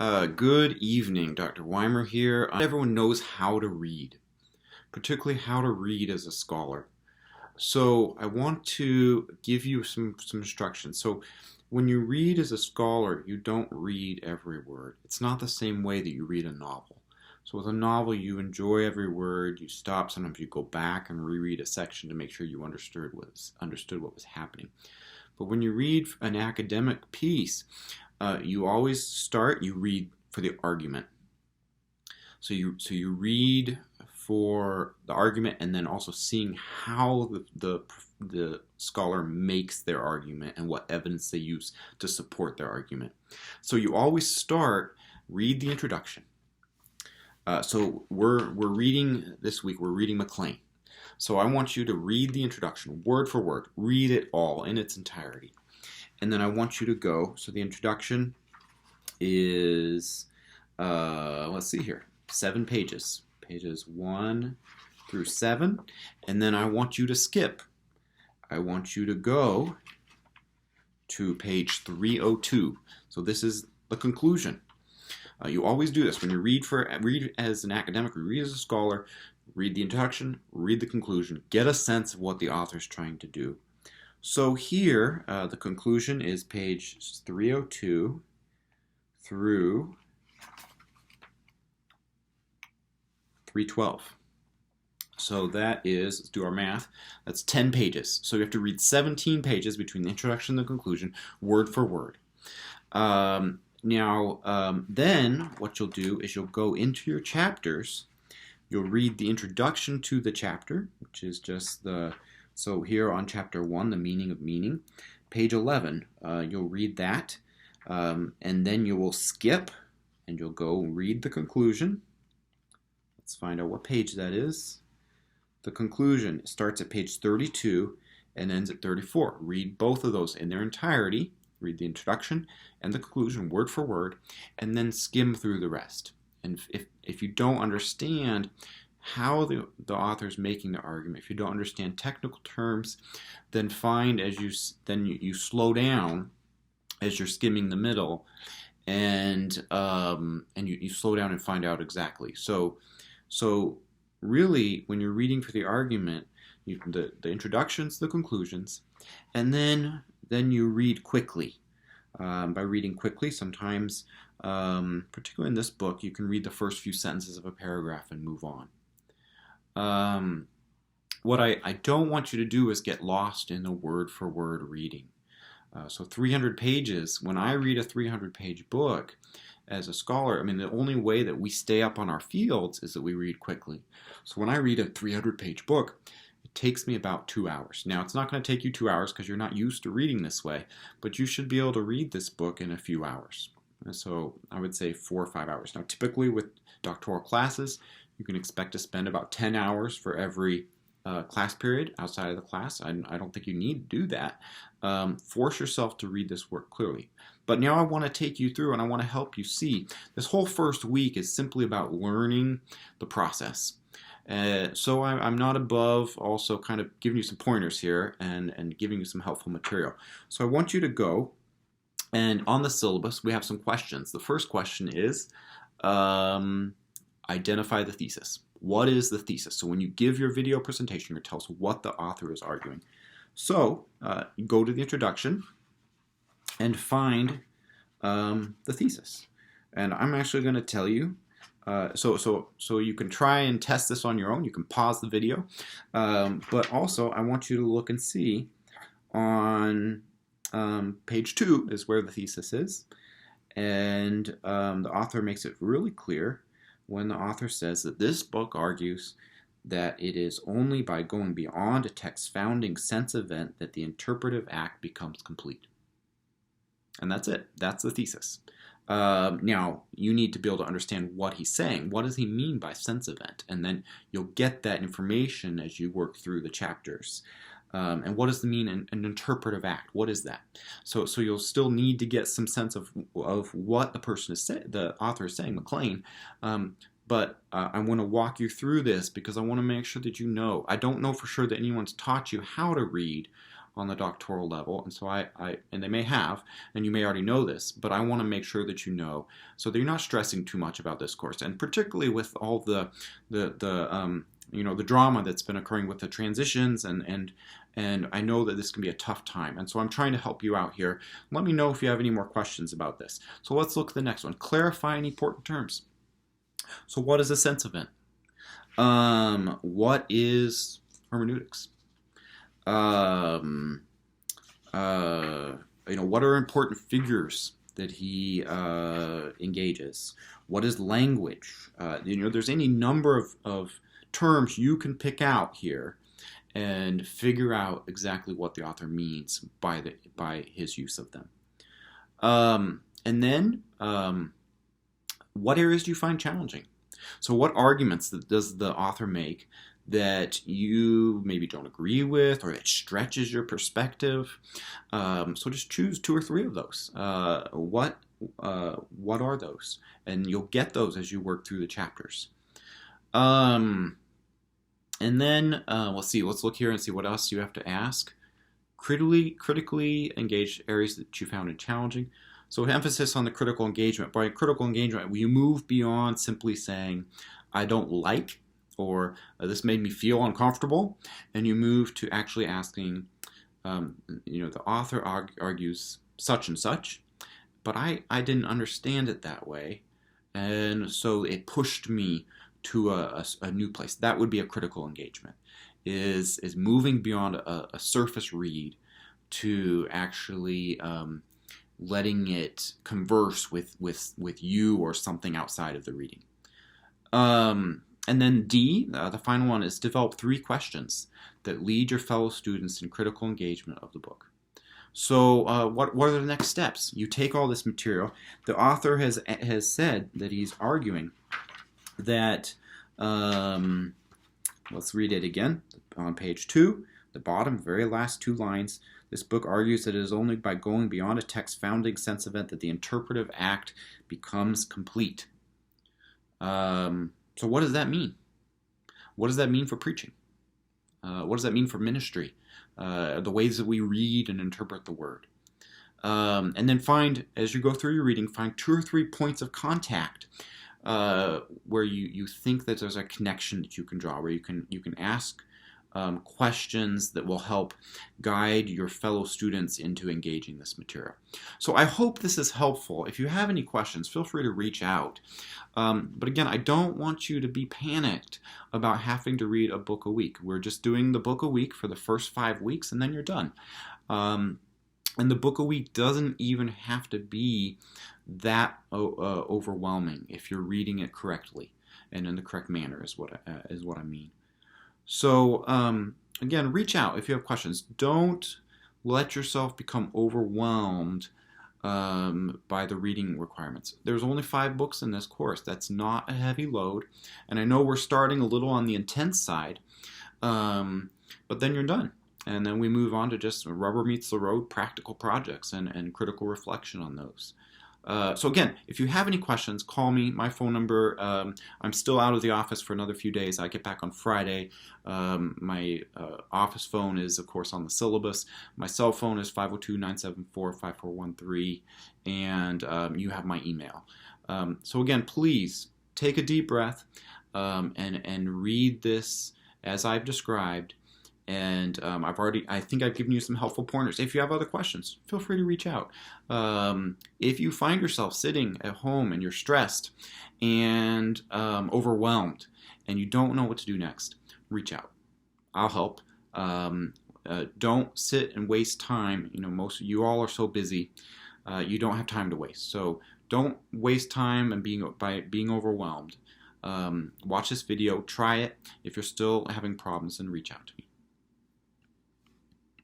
Good evening, Dr. Weimer here. Everyone knows how to read, particularly how to read as a scholar. So I want to give you some instructions. So when you read as a scholar, you don't read every word. It's not the same way that you read a novel. So with a novel, you enjoy every word, you stop, sometimes you go back and reread a section to make sure you understood what was happening. But when you read an academic piece, you always start, you read for the argument. So you read for the argument and then also seeing how the scholar makes their argument and what evidence they use to support their argument. So you always start, read the introduction. So we're reading this week, we're reading McLean. So I want you to read the introduction word for word, read it all in its entirety. And then I want you to go, so the introduction is, let's see here, 7 pages. Pages 1 through 7. And then I want you to skip. I want you to go to page 302. So this is the conclusion. You always do this. When you read as an academic, or read as a scholar, read the introduction, read the conclusion, get a sense of what the author is trying to do. So here, the conclusion is page 302 through 312. So that is, let's do our math, that's 10 pages. So you have to read 17 pages between the introduction and the conclusion, word for word. Then what you'll do is you'll go into your chapters. You'll read the introduction to the chapter, which is just so here on chapter 1, the meaning of meaning. Page 11, you'll read that, and then you will skip, and you'll go read the conclusion. Let's find out what page that is. The conclusion starts at page 32 and ends at 34. Read both of those in their entirety. Read the introduction and the conclusion word for word, and then skim through the rest. And if you don't understand how the author is making the argument, if you don't understand technical terms, then you slow down as you're skimming the middle, and you slow down and find out exactly. So really, when you're reading for the argument, the introductions, the conclusions, and then you read quickly. By reading quickly, sometimes, particularly in this book, you can read the first few sentences of a paragraph and move on. What I don't want you to do is get lost in the word-for-word reading. So 300 pages, when I read a 300-page book as a scholar, I mean, the only way that we stay up on our fields is that we read quickly. So when I read a 300-page book, it takes me about 2 hours. Now, it's not going to take you 2 hours because you're not used to reading this way, but you should be able to read this book in a few hours. And so I would say 4 or 5 hours. Now, typically with doctoral classes, you can expect to spend about 10 hours for every class period outside of the class. I don't think you need to do that. Force yourself to read this work clearly. But now I want to take you through and I want to help you see. This whole first week is simply about learning the process. So I'm not above also kind of giving you some pointers here and giving you some helpful material. So I want you to go, and on the syllabus we have some questions. The first question is identify the thesis. What is the thesis? So when you give your video presentation, you're going to tell us what the author is arguing. So you go to the introduction and find the thesis. And I'm actually going to tell you, so you can try and test this on your own. You can pause the video. But also I want you to look and see on page 2 is where the thesis is. And the author makes it really clear when the author says that this book argues that it is only by going beyond a text's founding sense event that the interpretive act becomes complete. And that's it. That's the thesis. Now, you need to be able to understand what he's saying. What does he mean by sense event? And then you'll get that information as you work through the chapters. And what does it mean an interpretive act? What is that? So you'll still need to get some sense of what the person is saying, the author is saying, McLean. But I want to walk you through this because I want to make sure that you know. I don't know for sure that anyone's taught you how to read on the doctoral level, and so and they may have, and you may already know this, but I want to make sure that you know, so that you're not stressing too much about this course, and particularly with all the drama that's been occurring with the transitions, and I know that this can be a tough time, and so I'm trying to help you out here. Let me know if you have any more questions about this. So let's look at the next one. Clarifying important terms. So what is a sense event? What is hermeneutics? What are important figures that he engages? What is language? There's any number of terms you can pick out here and figure out exactly what the author means by his use of them. And then, what areas do you find challenging? So what arguments does the author make that you maybe don't agree with, or it stretches your perspective? So just choose 2 or 3 of those. What are those? And you'll get those as you work through the chapters. And then let's look here and see what else you have to ask. Critically engage areas that you found challenging. So emphasis on the critical engagement. By critical engagement, you move beyond simply saying, I don't like, or this made me feel uncomfortable, and you move to actually asking, the author argues such and such, but I didn't understand it that way, and so it pushed me to a new place. That would be a critical engagement, is moving beyond a surface read to actually letting it converse with you or something outside of the reading. And then D, the final one, is develop 3 questions that lead your fellow students in critical engagement of the book. So what are the next steps? You take all this material. The author has said that he's arguing that, let's read it again, on page 2, the bottom, very last 2 lines. This book argues that it is only by going beyond a text founding sense event that the interpretive act becomes complete. So what does that mean? What does that mean for preaching? What does that mean for ministry? The ways that we read and interpret the word. And then find, as you go through your reading, find 2 or 3 points of contact where you think that there's a connection that you can draw, where you can ask questions that will help guide your fellow students into engaging this material. So I hope this is helpful. If you have any questions, feel free to reach out. But again, I don't want you to be panicked about having to read a book a week. We're just doing the book a week for the first 5 weeks, and then you're done. And the book a week doesn't even have to be that overwhelming if you're reading it correctly and in the correct manner is what I mean. So again, reach out if you have questions. Don't let yourself become overwhelmed by the reading requirements. There's only 5 books in this course. That's not a heavy load. And I know we're starting a little on the intense side, but then you're done. And then we move on to just rubber meets the road, practical projects and critical reflection on those. So again, if you have any questions, call me. My phone number, I'm still out of the office for another few days. I get back on Friday. My office phone is, of course, on the syllabus. My cell phone is 502-974-5413, and you have my email. So again, please take a deep breath and read this as I've described. And I think I've given you some helpful pointers. If you have other questions, feel free to reach out. If you find yourself sitting at home and you're stressed and overwhelmed and you don't know what to do next, reach out. I'll help. Don't sit and waste time. Most of you all are so busy. You don't have time to waste. So don't waste time by being overwhelmed. Watch this video, try it. If you're still having problems, then reach out to me.